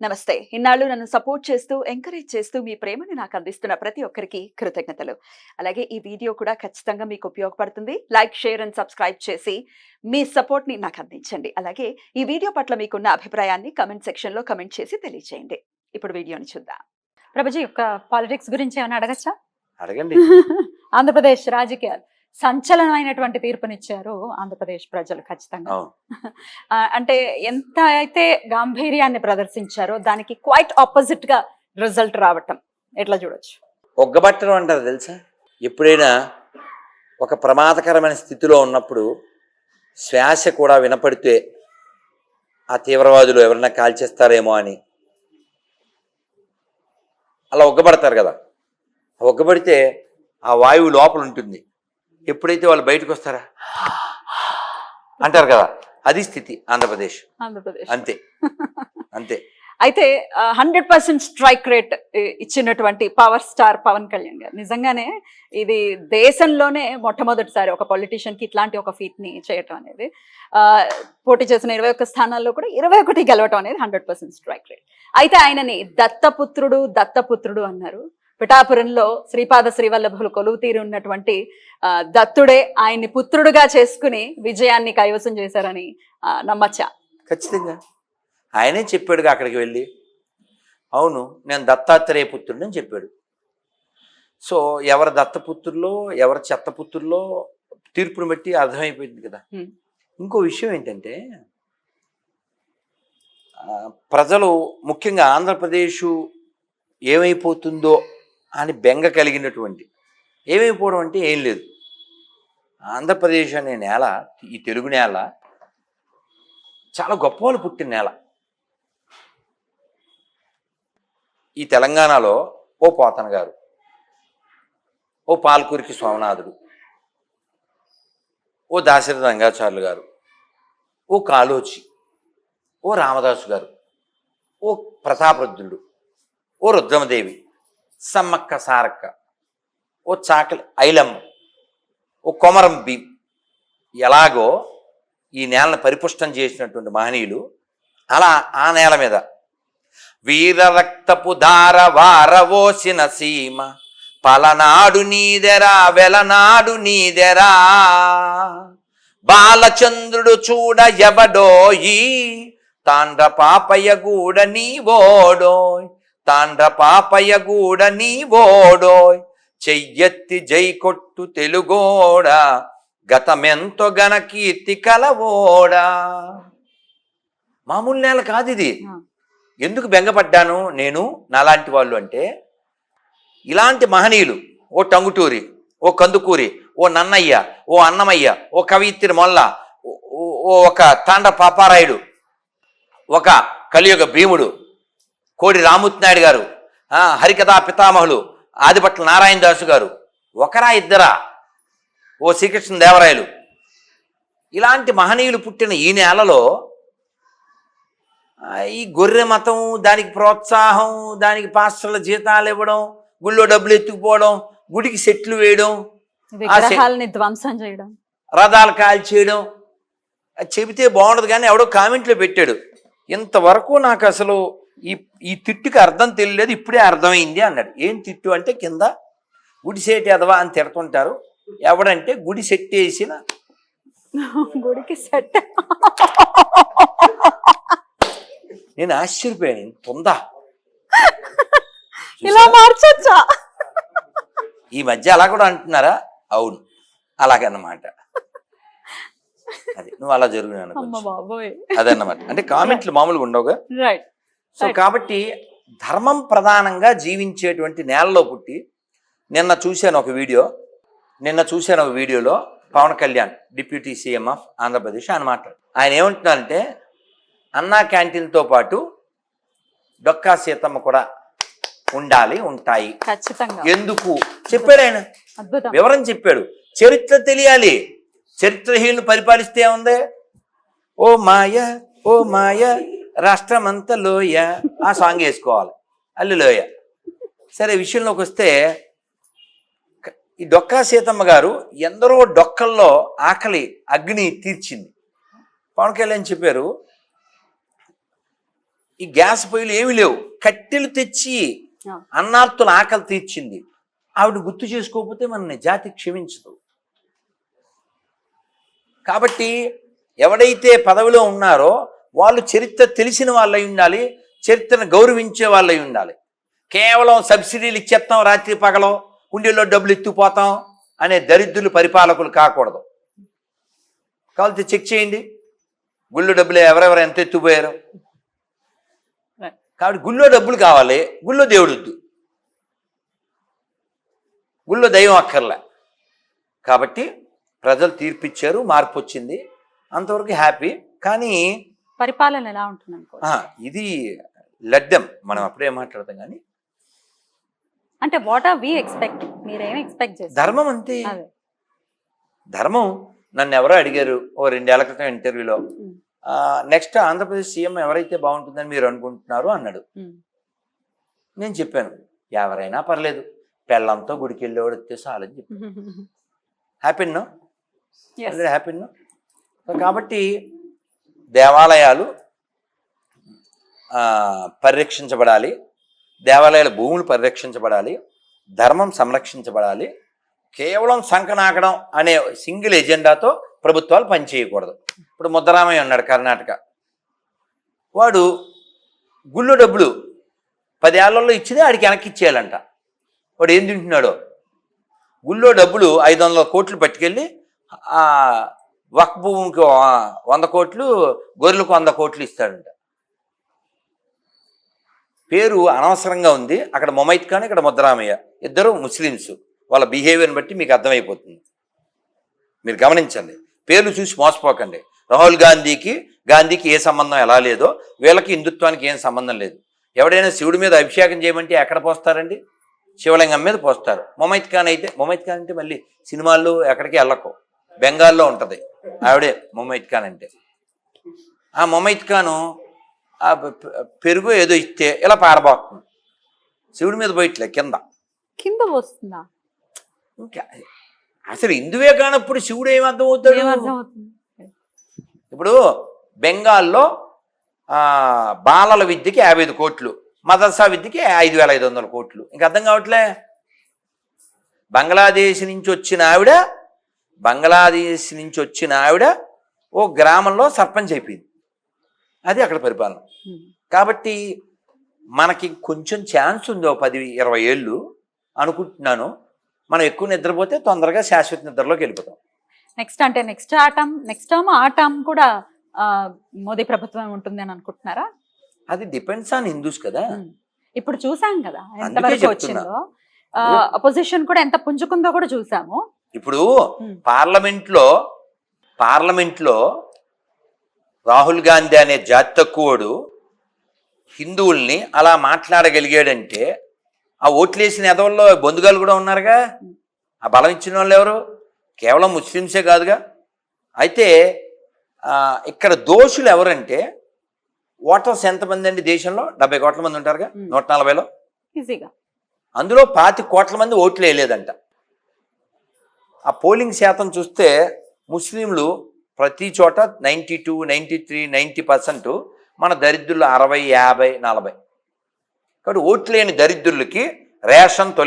నమస్తే. ఇన్నాళ్ళు నన్ను సపోర్ట్ చేస్తూ, ఎంకరేజ్ చేస్తూ మీ ప్రేమని నాకు అందిస్తున్న ప్రతి ఒక్కరికి కృతజ్ఞతలు. అలాగే ఈ వీడియో కూడా ఖచ్చితంగా మీకు ఉపయోగపడుతుంది. లైక్, షేర్ అండ్ సబ్స్క్రైబ్ చేసి మీ సపోర్ట్‌ని నాకు అందించండి. అలాగే ఈ వీడియో పట్ల మీకున్న అభిప్రాయాన్ని కామెంట్ సెక్షన్‌లో కామెంట్ చేసి తెలియజేయండి. ఇప్పుడు వీడియోని చూద్దాం. ప్రభుజీ ఒక పాలిటిక్స్ గురించి ఏమైనా అడగచ్చా? అడగండి. ఆంధ్రప్రదేశ్ రాజకీయాలు సంచలనమైనటువంటి తీర్పునిచ్చారు ఆంధ్రప్రదేశ్ ప్రజలు ఖచ్చితంగా. అవును. అంటే ఎంత అయితే గాంభీర్యాన్ని ప్రదర్శించారో దానికి క్వైట్ ఆపోజిట్ గా రిజల్ట్ రావటం ఎట్లా చూడొచ్చు? ఒగ్గబట్టడం అంటారు తెలుసా? ఎప్పుడైనా ఒక ప్రమాదకరమైన స్థితిలో ఉన్నప్పుడు శ్వాస కూడా వినపడితే ఆ తీవ్రవాదులు ఎవరన్నా కాల్చేస్తారేమో అని అలా ఒగ్గబడతారు కదా. ఒగ్గబడితే ఆ వాయువు లోపల ఉంటుంది. ఎప్పుడైతే వాళ్ళు బయటకు వస్తారా అంటారు కదా, అది స్థితి ఆంధ్రప్రదేశ్. అంతే అంతే. అయితే 100% స్ట్రైక్ రేట్ ఇచ్చినటువంటి పవర్ స్టార్ పవన్ కళ్యాణ్ గారు నిజంగానే ఇది దేశంలోనే మొట్టమొదటిసారి ఒక పొలిటీషియన్ కి ఇట్లాంటి ఒక ఫీట్ ని చేయటం అనేది. పోటీ చేసిన 21 స్థానాల్లో కూడా 21 గెలవటం అనేది 100% స్ట్రైక్ రేట్. అయితే ఆయనని దత్తపుత్రుడు అన్నారు. పిఠాపురంలో శ్రీపాద శ్రీవల్లభులు కొలువు తీరి ఉన్నటువంటి దత్తుడే ఆయన్ని పుత్రుడుగా చేసుకుని విజయాన్ని కైవసం చేశారని నమ్మచ్చా? ఖచ్చితంగా ఆయనే చెప్పాడుగా అక్కడికి వెళ్ళి. అవును, నేను దత్తాత్రేయ పుత్రుడు అని చెప్పాడు. సో ఎవరి దత్తపుత్రుల్లో ఎవరి చెత్తపుత్రుల్లో తీర్పును బట్టి అర్థమైపోయింది కదా. ఇంకో విషయం ఏంటంటే, ప్రజలు ముఖ్యంగా ఆంధ్రప్రదేశ్ ఏమైపోతుందో అని బెంగ కలిగినటువంటి, ఏమైపోవడం అంటే ఏం లేదు, ఆంధ్రప్రదేశ్ అనే నేల, ఈ తెలుగు నేల చాలా గొప్ప వాళ్ళు పుట్టిన నేల. ఈ తెలంగాణలో ఓ పోతన గారు, ఓ పాల్కూరికి సోమనాథుడు, ఓ దాశరథి రంగాచార్యులు గారు, ఓ కాళోచి, ఓ రామదాసు గారు, ఓ ప్రతాపరుద్రుడు, ఓ రుద్రమదేవి, సమ్మక్క సారక్క, ఓ చాకలి ఐలమ్మ, ఓ కొమరం భీం, ఎలాగో ఈ నేలను పరిపుష్టం చేసినటువంటి మహనీయులు, అలా ఆ నేల మీద వీర రక్తపు దార వారవోసిన సీమ పలనాడు నీదెరా వెలనాడు నీదెరా బాలచంద్రుడు చూడ ఎవడోయి తాండ్ర పాపయ్య గూడ నీవోడోయ్ తాండ్ర పాపయ్య గూడ నీవోడోయ్ చెయ్యెత్తి జై కొట్టు తెలుగోడా గతమెంతో గణ కీర్తి కలవోడా. మామూలు నేల కాదు ఇది. ఎందుకు బెంగపడ్డాను నేను నాలాంటి వాళ్ళు అంటే, ఇలాంటి మహనీయులు, ఓ టంగుటూరి, ఓ కందుకూరి, ఓ నన్నయ్య, ఓ అన్నమయ్య, ఓ కవిత్రి మొల్ల, ఓ ఒక తాండ్ర పాపారాయుడు, ఒక కలియుగ భీముడు కోడి రామూర్తి నాయుడు గారు, హరికథా పితామహులు ఆదిభట్ల నారాయణ దాసు గారు, ఒకరా ఇద్దరా, ఓ శ్రీకృష్ణ దేవరాయలు, ఇలాంటి మహనీయులు పుట్టిన ఈ నేలలో ఈ గొర్రె మతం, దానికి ప్రోత్సాహం, దానికి పాస్టర్ల జీతాలు ఇవ్వడం, గుళ్ళో డబ్బులు ఎత్తుకుపోవడం, గుడికి సెట్లు వేయడం, విగ్రహాలని ధ్వంసం చేయడం, రథాలు కాల్చేయడం చెబితే బాగుండదు. కానీ ఎవడో కామెంట్లో పెట్టాడు, ఇంతవరకు నాకు అసలు ఈ తిట్టుకి అర్థం తెలియలేదు, ఇప్పుడే అర్థమైంది అన్నాడు. ఏం తిట్టు అంటే, కింద గుడి సెట్ ఎదవా అని తిడుతుంటారు. ఎవడంటే గుడి సెట్ వేసిన గుడికి సెట్. నేను ఆశ్చర్యపోయాను, పొందా ఇలా మార్చొచ్చా? ఈ మధ్య అలా కూడా అంటున్నారా? అవును, అలాగన్నమాట. అది నువ్వు అలా జరుగును అదన్నమాట. అంటే కామెంట్లు మామూలుగా ఉండవుగా. సో కాబట్టి ధర్మం ప్రధానంగా జీవించేటువంటి నేలలో పుట్టి నిన్న చూశాను ఒక వీడియోలో Pawan Kalyan deputy CM of Andhra Pradesh ఆయన మాట్లాడు. ఆయన ఏమంటున్నారంటే, అన్నా క్యాంటీన్తో పాటు డొక్కా సీతమ్మ కూడా ఉంటాయి ఖచ్చితంగా. ఎందుకు చెప్పాడు ఆయన, వివరం చెప్పాడు. చరిత్ర తెలియాలి, చరిత్రహీనులు పరిపాలిస్తే ఉంది. ఓ మాయ రాష్ట్రమంతా లోయ, ఆ సాంగ్ వేసుకోవాలి, అల్లు లోయ. సరే, విషయంలోకి వస్తే ఈ డొక్కా సీతమ్మ గారు ఎందరో డొక్కల్లో ఆకలి అగ్ని తీర్చింది. పవన్ కళ్యాణ్ చెప్పారు, ఈ గ్యాస్ పొయ్యిలు ఏమీ లేవు, కట్టెలు తెచ్చి అన్నార్తుల ఆకలి తీర్చింది. ఆవిడ గుర్తు చేసుకోకపోతే మన జాతి క్షమించదు. కాబట్టి ఎవడైతే పదవిలో ఉన్నారో వాళ్ళు చరిత్ర తెలిసిన వాళ్ళై ఉండాలి, చరిత్రను గౌరవించే వాళ్ళై ఉండాలి. కేవలం సబ్సిడీలు ఇచ్చేస్తాం, రాత్రి పగలం కుండీల్లో డబ్బులు ఎత్తుకుపోతాం అనే దరిద్రులు పరిపాలకులు కాకూడదు. కావాలంటే చెక్ చేయండి, గుళ్ళో డబ్బులు ఎవరెవరు ఎంత ఎత్తుపోయారు. కాబట్టి గుళ్ళో డబ్బులు కావాలి, గుళ్ళో దేవుడొద్దు, గుళ్ళో దైవం అక్కర్లే. కాబట్టి ప్రజలు తీర్పిచ్చారు, మార్పు వచ్చింది, అంతవరకు హ్యాపీ. కానీ పరిపాలన ఎలా ఉంటుంది అనుకో, ఇది లడ్డం, మనం అప్పుడే మాట్లాడతాం. కానీ అంటే వాట్ ఆర్ వి ఎక్స్పెక్ట్, మీరేం ఎక్స్పెక్ట్ చేస్తారు? ధర్మం అంతే. ధర్మం. నన్ను ఎవరో అడిగారు ఓ 2 ఏళ్ల క్రితం ఇంటర్వ్యూలో, నెక్స్ట్ ఆంధ్రప్రదేశ్ సీఎం ఎవరైతే బాగుంటుందని మీరు అనుకుంటున్నారు అన్నాడు. నేను చెప్పాను, ఎవరైనా పర్లేదు, పెళ్ళంతో గుడికి వెళ్ళేవాడు వస్తే చాలని చెప్పాను. హ్యాపీనో హ్యాపీనో. కాబట్టి దేవాలయాలు పరిరక్షించబడాలి, దేవాలయాల భూములు పరిరక్షించబడాలి, ధర్మం సంరక్షించబడాలి. కేవలం సంకనాకడం అనే సింగిల్ ఎజెండాతో ప్రభుత్వాలు పనిచేయకూడదు. ఇప్పుడు ముద్దరామయ్య ఉన్నాడు కర్ణాటక, వాడు గుళ్ళో డబ్బులు 10 ఏళ్లలో ఇచ్చింది ఆడికి వెనక్కి ఇచ్చేయాలంట. వాడు ఏం తింటున్నాడో, గుళ్ళో డబ్బులు 500 కోట్లు పట్టుకెళ్ళి వక్ఫ్ భూమికి 100 కోట్లు, గొర్రెలకు 100 కోట్లు ఇస్తాడంట. పేరు అనవసరంగా ఉంది. అక్కడ మొమైత్ ఖాన్, ఇక్కడ ముద్దరామయ్య, ఇద్దరు ముస్లిమ్స్. వాళ్ళ బిహేవియర్ని బట్టి మీకు అర్థమైపోతుంది. మీరు గమనించండి, పేర్లు చూసి మోసపోకండి. రాహుల్ గాంధీకి ఏ సంబంధం ఎలా లేదో వీళ్ళకి హిందుత్వానికి ఏం సంబంధం లేదు. ఎవడైనా శివుడి మీద అభిషేకం చేయమంటే ఎక్కడ పోస్తారండి? శివలింగం మీద పోస్తారు. మొమైత్ ఖాన్ అంటే మళ్ళీ సినిమాల్లో ఎక్కడికి వెళ్ళకు, బెంగాల్లో ఉంటుంది ఆవిడే మొమైత్ ఖాన్ అంటే. ఆ మొమైత్ ఖాను ఆ పెరుగు ఏదో ఇస్తే ఇలా పారబోతుంది, శివుడి మీద పోయిట్లే, కింద పోస్తుందా? ఇంకా అసలు హిందువే కానప్పుడు శివుడు ఏం అర్థమవుతాడు? ఇప్పుడు బెంగాల్లో బాలల విద్యకి 55 కోట్లు, మదర్సా విద్యకి 5,500 కోట్లు. ఇంక అర్థం కావట్లే. బంగ్లాదేశ్ నుంచి వచ్చిన ఆవిడ ఓ గ్రామంలో సర్పంచ్ అయిపోయింది. అది అక్కడ పరిపాలన. కాబట్టి మనకి కొంచెం ఛాన్స్ ఉంది, 10-20 ఏళ్ళు అనుకుంటున్నాను. మనం ఎక్కువ నిద్రపోతే తొందరగా శాశ్వత నిద్రలోకి వెళ్ళిపోతాం. నెక్స్ట్ టర్మ్ ఆ టర్మ్ కూడా మోదీ ప్రభుత్వం ఉంటుంది అని అనుకుంటున్నారా? అది డిపెండ్స్ ఆన్ హిందూస్ కదా. ఇప్పుడు చూసాం కదా ఎంతవరకు వచ్చిందో, అపోజిషన్ కూడా ఎంత పుంజుకుందో కూడా చూసాము. ఇప్పుడు పార్లమెంట్ లో రాహుల్ గాంధీ అనే జాతి తక్కువడు హిందువుల్ని అలా మాట్లాడగలిగాడంటే ఆ ఓట్లేసిన ఎదవల్లో బొందుగాలు కూడా ఉన్నారుగా. ఆ బలం ఇచ్చిన వాళ్ళు ఎవరు? కేవలం ముస్లిమ్సే కాదుగా. అయితే ఇక్కడ దోషులు ఎవరంటే, ఓటర్స్ ఎంతమంది అండి దేశంలో? 70 కోట్ల మంది ఉంటారుగా, 140లో ఈజీగా. అందులో 25 కోట్ల మంది ఓట్లు వేయలేదంట. ఆ పోలింగ్ శాతం చూస్తే ముస్లింలు ప్రతి చోట 92, 93, 90%, మన దరిద్రులు 60, 50, 40. కాబట్టి ఓట్లు లేని దరిద్రులకి రేషన్ తొలగి